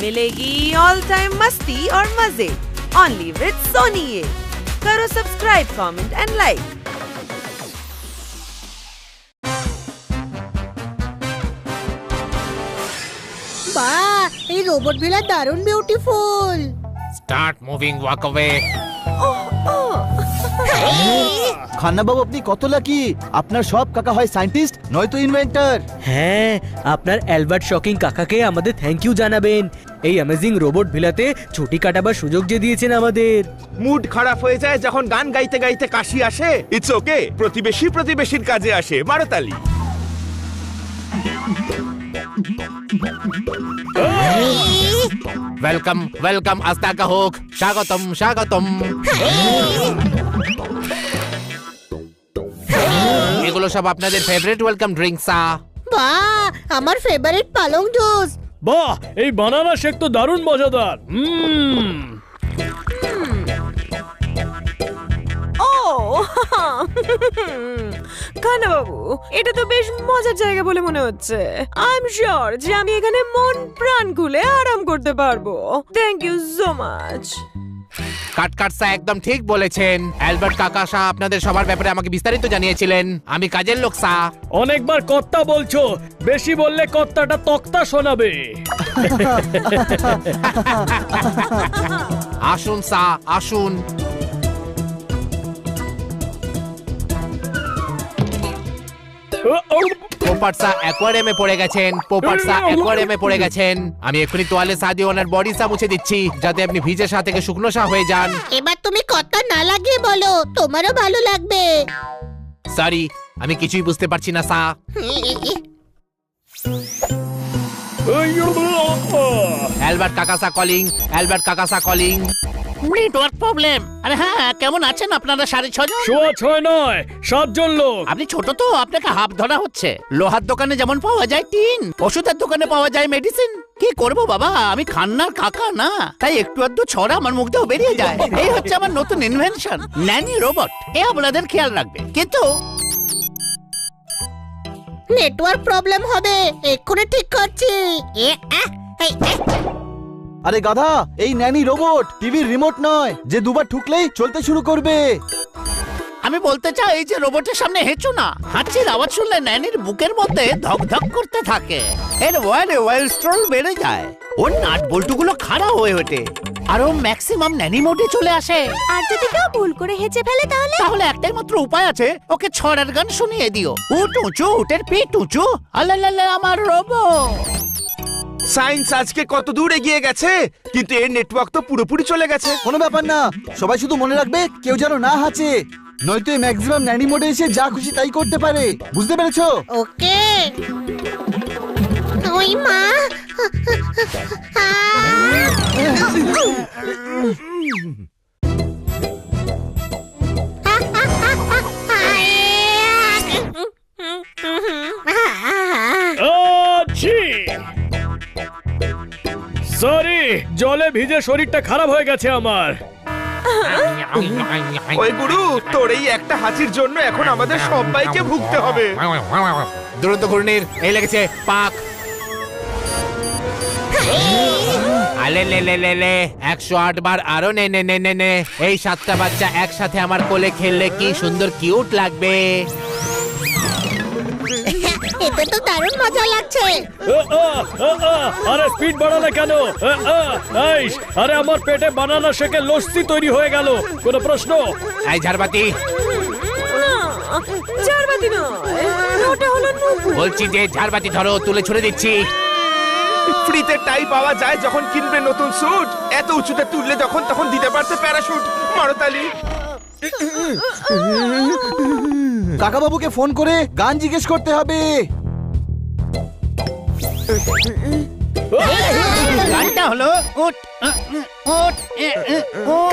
मिलेगी all time मस्ती और मजे ओनली विद सोनी। करो सब्सक्राइब, कमेंट एंड लाइक। বাহ, এই রোবট ভিলা দারুণ beautiful. Start moving, walk away. Khanna বাবু আপনি কত লাকি, আপনার সব কাকা হয় সায়েন্টিস্ট নয়তো ইনভেন্টর। হ্যাঁ, আপনার অ্যালবার্ট শকিং কাকাকে আমাদের থ্যাংক ইউ জানাবেন। এই অ্যামেজিং রোবট ভিলাতে ছুটি কাটাবার সুযোগ যে দিয়েছেন আমাদের। মুড খারাপ হয়ে যায় যখন গান গাইতে গাইতে কাশি আসে। ইটস ওকে, প্রতিবেশী প্রতিবেশীর কাজে আসে। মারতালি। ওয়েলকাম ওয়েলকাম, আস্তাকা হোক, স্বাগতম স্বাগতম। এগুলো সব আপনাদের ফেভারিট ওয়েলকাম ড্রিঙ্কস। বাহ, আমার ফেভারিট পালং জুস। বাহ, এই বানানা শেক তো দারুণ মজাদার। খান্না বাবু, এটা তো বেশ মজার জায়গা বলে মনে হচ্ছে। আই এম শিওর যে আমি এখানে মন প্রাণ খুলে আরাম করতে পারবো। Thank you so much. কাটকাটসা একদম ঠিক বলেছেন। অ্যালবার্ট কাকা শাহ আপনাদের সবার ব্যাপারে আমাকে বিস্তারিত জানিয়েছিলেন। আমি কাজের লোক সা। অনেকবার কর্তা বলছো, বেশি বললে কর্তাটা তক্তা শোনাবে। আসুন সা, আসুন। পোপাটসা অ্যাকোয়ারিয়ামে পড়ে গেছেন, পোপাটসা অ্যাকোয়ারিয়ামে পড়ে গেছেন। আমি এক্ষুনি তোয়ালে সাহায্যে ওনার বডি সা মুছে দিচ্ছি, যাতে আপনি ভিজে সা থেকে শুকনো সা হয়ে যান। এবার তুমি কথা না লাগিয়ে বলো, তোমারও ভালো লাগবে। সরি, আমি কিছুই বুঝতে পারছি না সা। অ্যালবার্ট কাকাসা কলিং, অ্যালবার্ট কাকাসা কলিং। Network problem. আরে হ্যাঁ, কেমন আছেন আপনারা? 6.5 জন? 6 নয়, 7 জন লোক। আপনি ছোট তো, আপনাকে হাফ ধরা হচ্ছে। লোহার দোকানে যেমন পাওয়া যায় টিন, ওষুধের দোকানে পাওয়া যায় মেডিসিন। কি করবো বাবা, আমি খান্নার কাকা না, তাই একটু আধটু ছড়া আমার মুখ দিয়েও বেরিয়ে যায়। এই হচ্ছে আমার নতুন ইনভেনশন, ন্যানি রোবট। এ আপনাদের খেয়াল রাখবে। কিন্তু নেটওয়ার্ক প্রবলেম হবে, এক্ষুনি ঠিক করছি। আরে গাধা, এই ন্যানি রোবট টিভির রিমোট নয় যে দুবার ঠুকলেই চলতে শুরু করবে। আমি বলতে চাই এই যে রোবটের সামনে হেঁচো না, হাঁচির আওয়াজ শুনলে ন্যানির বুকের মধ্যে ধক ধক করতে থাকে। এর ওয়াইল্ড বেড়ে যায়, ওর নাট বল্টুগুলো খাড়া হয়ে ওঠে, আর ও ম্যাক্সিমাম ন্যানি মোডে চলে আসে। আর যদি কেউ ভুল করে হেঁচে ফেলে তাহলে একটাই মাত্র উপায় আছে, ওকে ছড়ার গান শুনিয়ে দিও। উঠ উঁচু, উটের পিঠ উঁচু, আল্লাহ আমার রোবট। সায়েন্স আজকে কত দূর এগিয়ে গেছে, কিন্তু এর নেটওয়ার্ক তো পুরোপুরি চলে গেছে। কোনো ব্যাপার না, সবাই শুধু মনে রাখবে কেউ যেন না হাঁচে, নয়তো এই ম্যাক্সিমাম ন্যানি মোডে এসে যা খুশি তাই করতে পারে। বুঝতে পেরেছো? ওকে। ওই মা, সরি, জলে ভিজে শরীরটা খারাপ হয়ে গেছে আমার। ওই গুরু, তোর এই একটা হাঁচির জন্য এখন আমাদের সবাইকে ভুগতে হবে। দুরন্ত ঘূর্ণির এই লেগেছে পাক। আলে লে লে লে লে, 108 বার আরো নে নে নে নে নে। এই 7টা বাচ্চা একসাথে আমার কোলে খেললে কি সুন্দর কিউট লাগবে। এতে তো দারুণ মজা লাগছে। আরে স্পিড বাড়ালে কেন? আরে আমার পেটে বানানা শেকের লস্যি তৈরি হয়ে গেল। কোনো প্রশ্ন? এই ঝাড়বাতি, ঝাড়বাতি নয়, ওটা হলো নুপুর। বলছি যে ঝাড়বাতি ধরো, তুলে ছুড়ে দিচ্ছি। ফ্রিতে টাই পাওয়া যায় যখন কিনবে নতুন স্যুট। এত উঁচুতে তুললে যখন তখন দিতে পারতে প্যারাশুট। মারতালি। কাকা বাবুকে ফোন করে গান জিজ্ঞেস করতে হবে। গানটা হলো উঠ উঠ।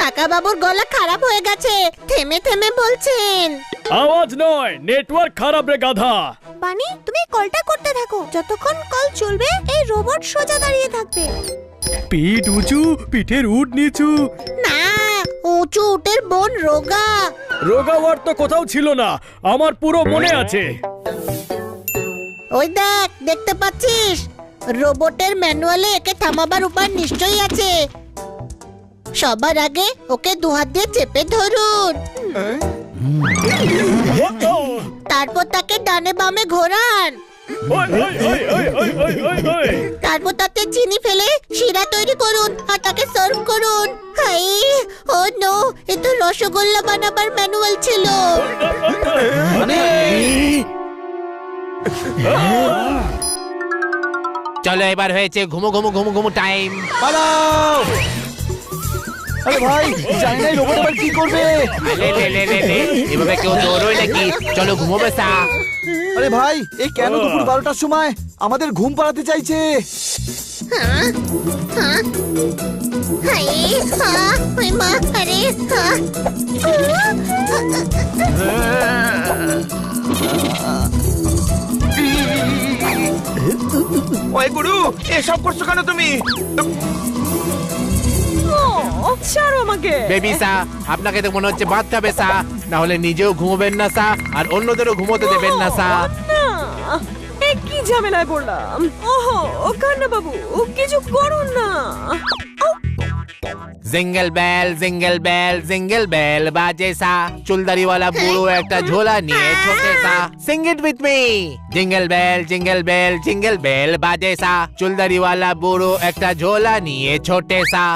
কাকা বাবুর গলা খারাপ হয়ে গেছে, থেমে থেমে বলছেন। আওয়াজ নয়, নেটওয়ার্ক খারাপ রে গাধা। বানি, তুমি কলটা করতে থাকো, যতক্ষণ কল চলবে এই রোবট সোজা দাঁড়িয়ে থাকবে। পিঠ উঁচু, পিঠের উট নিচু। না, উঁচু উটের বোন রোগা। রোগা ওয়ার্ড তো কোথাও ছিল না, আমার পুরো মনে আছে। ওই দেখ, দেখতে পাচ্ছিস? রোবটের ম্যানুয়ালে একে থামাবার উপায় নিশ্চয়ই আছে। সবার আগে ওকে দুহাত দিয়ে চেপে ধরুন, তারপর তাকে ডানে বামে ঘোরান, তারপর তাতে চিনি ফেলে শিরা তৈরি করুন আর তাকে সার্ভ করুন। হাই, ও নো, এ তো রসগোল্লা বানাবার ম্যানুয়াল ছিল। চলো এবার হয়েছে ঘুমো ঘুমো ঘুমো ঘুমো টাইম। পালাও! আরে ভাই, জানি না এই রোবট আবার কি করবে। এভাবে কেউ দৌড়োয় নাকি? চলো ঘুমোবে সা। আরে ভাই, এই কেন দুপুর 12টার সময় আমাদের ঘুম পাড়াতে চাইছে? হাই, ওই মা, আরে ওই গুরু, এসব করছো কেন তুমি? ও, ছাড়ো আমাকে। বেবি সা, আপনাকে তো মনে হচ্ছে বাঁধতে হবে সা, না হলে নিজেও ঘুমোবেন না সা, আর অন্যদেরও ঘুমোতে দেবেন না সা। না, এ কি ঝামেলায় পড়লাম। ওহো, কান্না বাবু, কিছু করুন না। জিঙ্গল বেল জিঙ্গল বেল বাজে সা, চুলদারি वाला বুড়ো একটা ঝোলা নিয়ে ছোটে সা। Sing it with me. Jingle bell বাজে সা, চুলদারি वाला বুড়ো একটা ঝোলা নিয়ে ছোটে সা।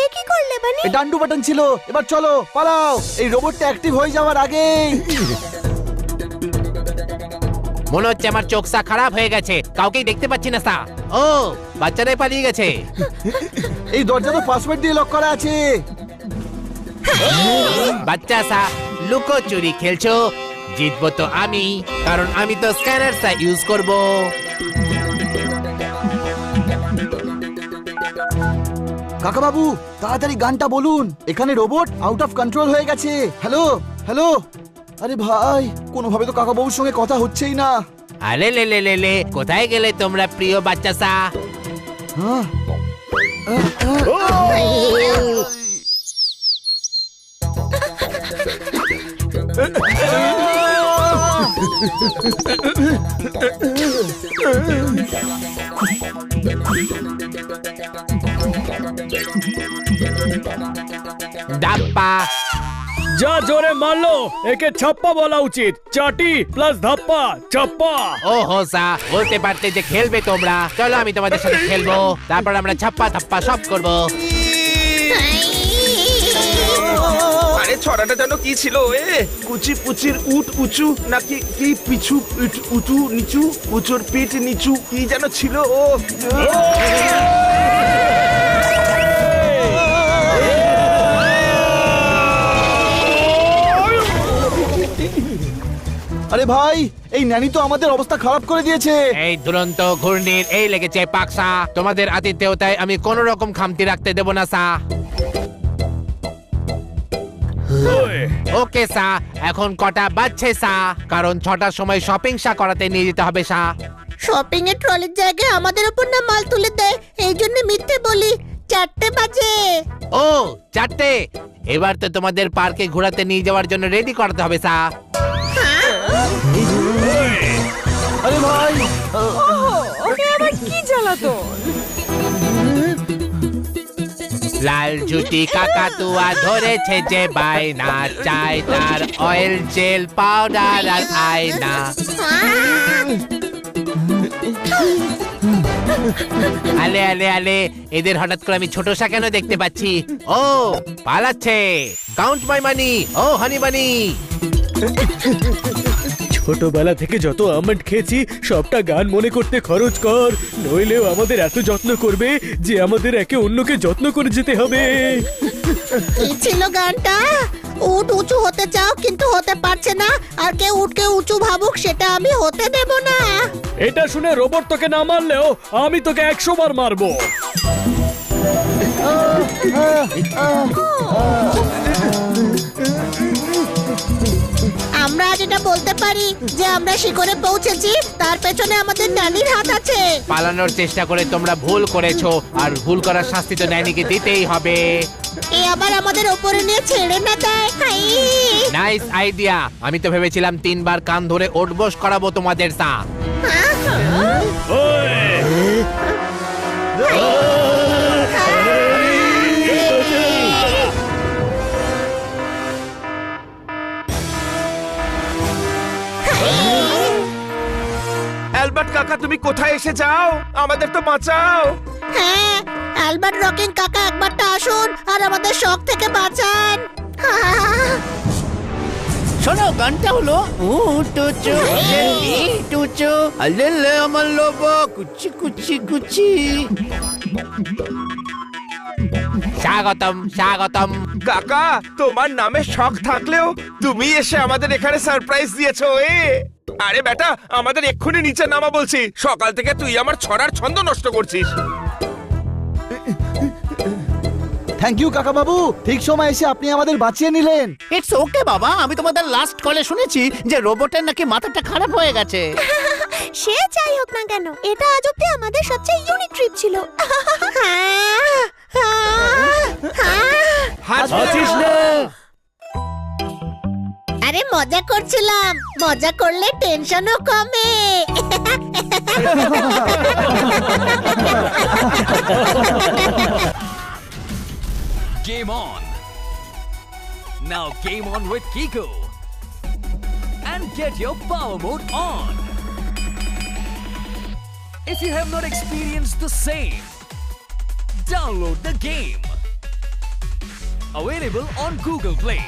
এ কি করলে বানি? এই ডান্ডু বাটন ছিল, এবার চলো পালাও, এই রোবটটা অ্যাক্টিভ হয়ে যাওয়ার আগেই। মনে হচ্ছে আমার চোখ সা খারাপ হয়ে গেছে, কাউকেই দেখতে পাচ্ছি না সা। ও, বাচ্চারাই পালিয়ে গেছে। এই দরজা তো পাসওয়ার্ড দিয়ে লক করা আছে। বাচ্চা সা, লুকো চুরি খেলছো? জিতবো তো আমি, কারণ আমি তো স্ক্যানার সা ইউজ করব। কাকা বাবু, তাড়াতাড়ি গানটা বলুন, এখানে রোবট আউট অফ কন্ট্রোল হয়ে গেছে। হ্যালো হ্যালো, আরে ভাই, কোনোভাবে তো কাকা বাবুর সঙ্গে কথা হচ্ছেই না। আরে লে, কোথায় গেলে তোমরা প্রিয় বাচ্চা সা? হ্যাঁ, ডাপ্পা। যা জোরে মারলো, একে ছাপ্পা বলা উচিত। চাটি প্লাস ধাপ্পা, ছাপ্পা। ও হো সা, বলতে পারতে যে খেলবে তোমরা। চলো আমি তোমাদের সাথে খেলবো, তারপর আমরা ছাপ্পা থাপ্পা সব করবো। আরে ছড়াটা যেন কি ছিল? কুচি পুচির উট উঁচু নাকি কি পিছু উঁচু নিচু, উঁচুর পিঠ নিচু, কি যেন ছিল? ও আরে ভাই, এই ন্যানি তো আমাদের অবস্থা খারাপ করে দিয়েছে। এই দুরন্ত ঘূর্ণির এই লেগেছে পাকসা। তোমাদের আতিথেয়তায় আমি কোন রকম খামতি রাখতে দেব না সা। ওকে সা, এখন কটা বাজছে সা? কারণ 6টার সময় শপিং সা করাতে নিয়ে যেতে হবে সা। শপিং এর ট্রলির জায়গায় আমাদের উপর না মাল তুলে দেয়, এই জন্য মিথ্যে বলি। 4টে বাজে। ও, 4টে? এবার তো তোমাদের পার্কে ঘোরাতে নিয়ে যাওয়ার জন্য রেডি করতে হবে সা। আরে ভাই, ওকে আবার কি জ্বালাতন। লাল ঝুটি কাকাতুয়া ধরেছে যে বায়না, চাই তার অয়েল জেল পাউডার আর আয়না। আলে, এদের হঠাৎ করে আমি ছোট সা কেন দেখতে পাচ্ছি? ও, পালাচ্ছে। কাউন্ট মাই মানি, ও হানি বানি। ছোটবেলা থেকে যত আমন্ড খেয়েছি সবটা গান মনে করতে খরচ কর, নইলেও আমাদের এত যত্ন করবে যে আমাদের একে অন্যকে যত্ন করে যেতে হবে। কি ছিল গানটা? উট উঁচু হতে চাও কিন্তু হতে পারছে না, আর কেউ উটকে উঁচু ভাবুক সেটা আমি হতে দেব না। এটা শুনে রোবট তোকে না মারলেও আমি তোকে 100 বার মারবো। আমরা আজ এটা বলতে পারি যে আমরা শিখরে পৌঁছেছি, তার পেছনে আমাদের নানির হাত আছে। পালানোর চেষ্টা করে তোমরা ভুল করেছো, আর ভুল করার শাস্তি তো ন্যানিকে দিতেই হবে। এ আবার আমাদের ওপরে নিয়ে ছেড়ে না দেয়। Hi nice idea. আমি তো ভেবেছিলাম 3 বার কান ধরে ওঠবোস করাবো তোমাদের সা। অ্যালবার্ট কাকা তুমি কোথায় এসে যাও, আমাদের তো বাঁচাও। হ্যাঁ, অ্যালবার্ট রকিং কাকা একবারটা আসুন আর আমাদের শক থেকে বাঁচান। শোনো, গানটা হলো উটুচু টুচু আলেলে আমার লোব কুচি কুচি কুচি। স্বাগতম স্বাগতম। কাকা তোমার নামে শখ থাকলেও তুমি এসে আমাদের এখানে সারপ্রাইজ দিয়েছো। আরে বেটা, আমাদের এক্ষুনি নিচে নামা বলছি। সকাল থেকে তুই আমার ছড়ার ছন্দ নষ্ট করছিস। থ্যাংক ইউ কাকা বাবু, ঠিক সময় এসে আপনি আমাদের বাঁচিয়ে নিলেন। ইটস ওকে বাবা, আমি তোমাদের লাস্ট কলে শুনেছি যে রোবটের নাকি মাথাটা খারাপ হয়ে গেছে। সে যাই হোক না কেন, এটা আজ অব্দি আমাদের সবচেয়ে ইউনিক ট্রিপ ছিল। আছিস না? আরে মজা করছিলাম, মজা করলে টেনশনও কমে। Game on! Now game on with Kiko! And get your power mode on! If you have not experienced the same, download the game! Available on Google Play.